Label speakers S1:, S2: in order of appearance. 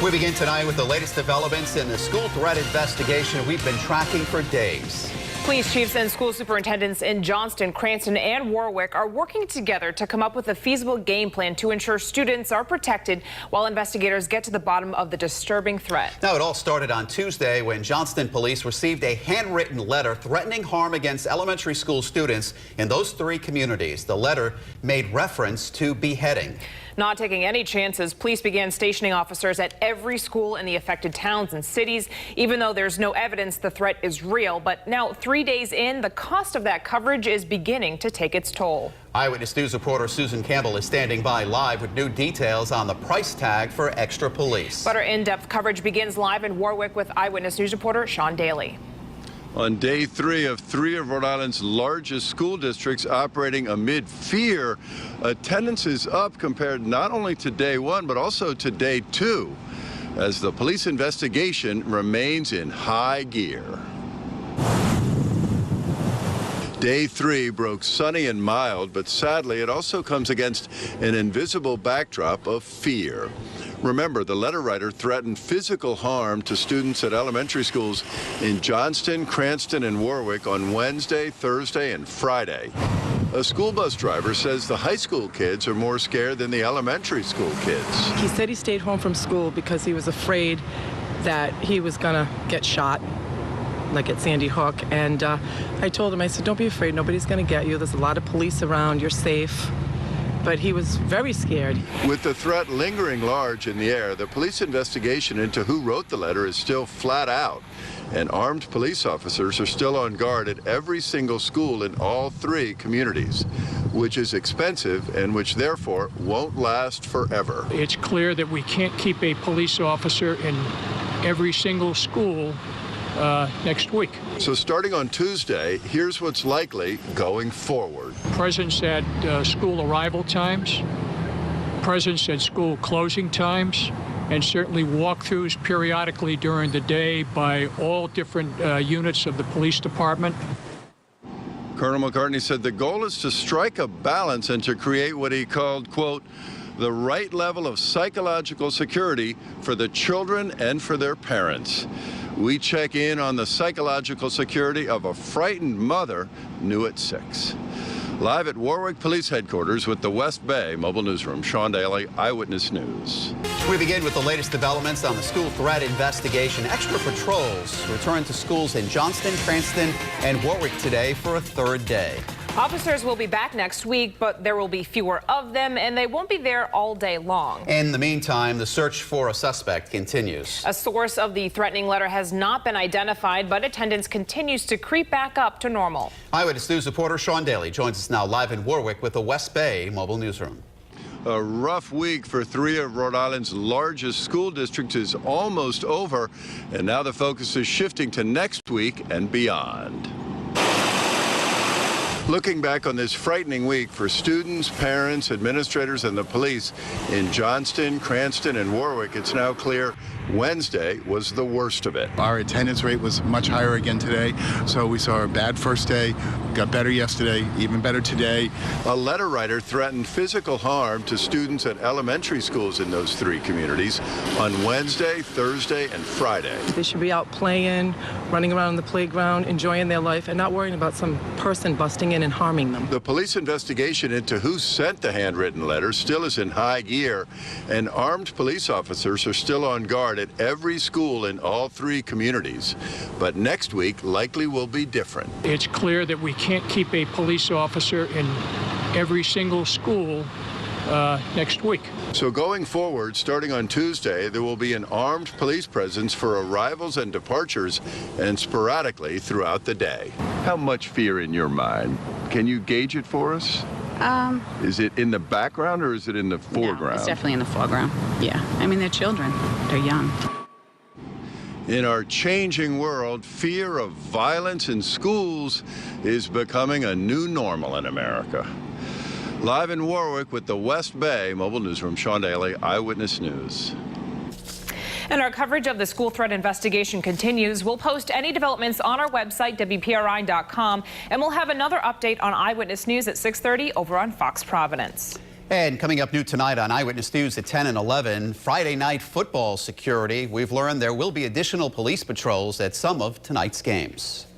S1: We begin tonight with the latest developments in the school threat investigation we've been tracking for days.
S2: Police chiefs and school superintendents in Johnston, Cranston, and Warwick are working together to come up with a feasible game plan to ensure students are protected while investigators get to the bottom of the disturbing threat.
S1: Now, it all started on Tuesday when Johnston police received a handwritten letter threatening harm against elementary school students in those three communities. The letter made reference to beheading.
S2: Not taking any chances, police began stationing officers at every school in the affected towns and cities, even though there's no evidence the threat is real. But now, 3 days in, the cost of that coverage is beginning to take its toll.
S1: Eyewitness News reporter Susan Campbell is standing by live with new details on the price tag for extra police.
S2: But our in-depth coverage begins live in Warwick with Eyewitness News reporter Sean Daly.
S3: On day three of Rhode Island's largest school districts operating amid fear, attendance is up compared not only to day one, but also to day two, as the police investigation remains in high gear. Day three broke sunny and mild, but sadly it also comes against an invisible backdrop of fear. Remember, the letter writer threatened physical harm to students at elementary schools in Johnston, Cranston, and Warwick on Wednesday, Thursday, and Friday. A school bus driver says the high school kids are more scared than the elementary school kids.
S4: He said he stayed home from school because he was afraid that he was gonna get shot, like at Sandy Hook. And I told him, I said, don't be afraid, nobody's gonna get you. There's a lot of police around, you're safe. But he was very scared.
S3: With the threat lingering large in the air, the police investigation into who wrote the letter is still flat out. And armed police officers are still on guard at every single school in all three communities, which is expensive and which therefore won't last forever.
S5: It's clear that we can't keep a police officer in every single school next week.
S3: So starting on Tuesday, here's what's likely going forward.
S5: Presence at school arrival times, presence at school closing times, and certainly walkthroughs periodically during the day by all different units of the police department.
S3: Colonel McCartney said the goal is to strike a balance and to create what he called, quote, the right level of psychological security for the children and for their parents. We check in on the psychological security of a frightened mother, new at 6. Live at Warwick Police Headquarters with the West Bay Mobile Newsroom, Sean Daly, Eyewitness News.
S1: We begin with the latest developments on the school threat investigation. Extra patrols return to schools in Johnston, Cranston, and Warwick today for a third day.
S2: Officers will be back next week, but there will be fewer of them, and they won't be there all day long.
S1: In the meantime, the search for a suspect continues.
S2: A source of the threatening letter has not been identified, but attendance continues to creep back up to normal. Eyewitness
S1: News reporter Sean Daly joins us now live in Warwick with the West Bay Mobile Newsroom.
S3: A rough week for three of Rhode Island's largest school districts is almost over, and now the focus is shifting to next week and beyond. Looking back on this frightening week for students, parents, administrators, and the police in Johnston, Cranston, and Warwick, it's now clear Wednesday was the worst of it.
S6: Our attendance rate was much higher again today, so we saw a bad first day, got better yesterday, even better today.
S3: A letter writer threatened physical harm to students at elementary schools in those three communities on Wednesday, Thursday, and Friday.
S4: They should be out playing, running around the playground, enjoying their life, and not worrying about some person busting in and harming them.
S3: The police investigation into who sent the handwritten letter still is in high gear, and armed police officers are still on guard at every school in all three communities. But next week likely will be different.
S5: It's clear that we can't keep a police officer in every single school next week.
S3: So going forward, starting on Tuesday, there will be an armed police presence for arrivals and departures and sporadically throughout the day. How much fear in your mind? Can you gauge it for us? Is it in the background or is it in the foreground?
S7: No, it's definitely in the foreground. Yeah. I mean, they're children. They're young.
S3: In our changing world, fear of violence in schools is becoming a new normal in America. Live in Warwick with the West Bay Mobile Newsroom, Sean Daly, Eyewitness News.
S2: And our coverage of the school threat investigation continues. We'll post any developments on our website, WPRI.com, and we'll have another update on Eyewitness News at 6:30 over on Fox Providence.
S1: And coming up new tonight on Eyewitness News at 10 and 11, Friday night football security. We've learned there will be additional police patrols at some of tonight's games.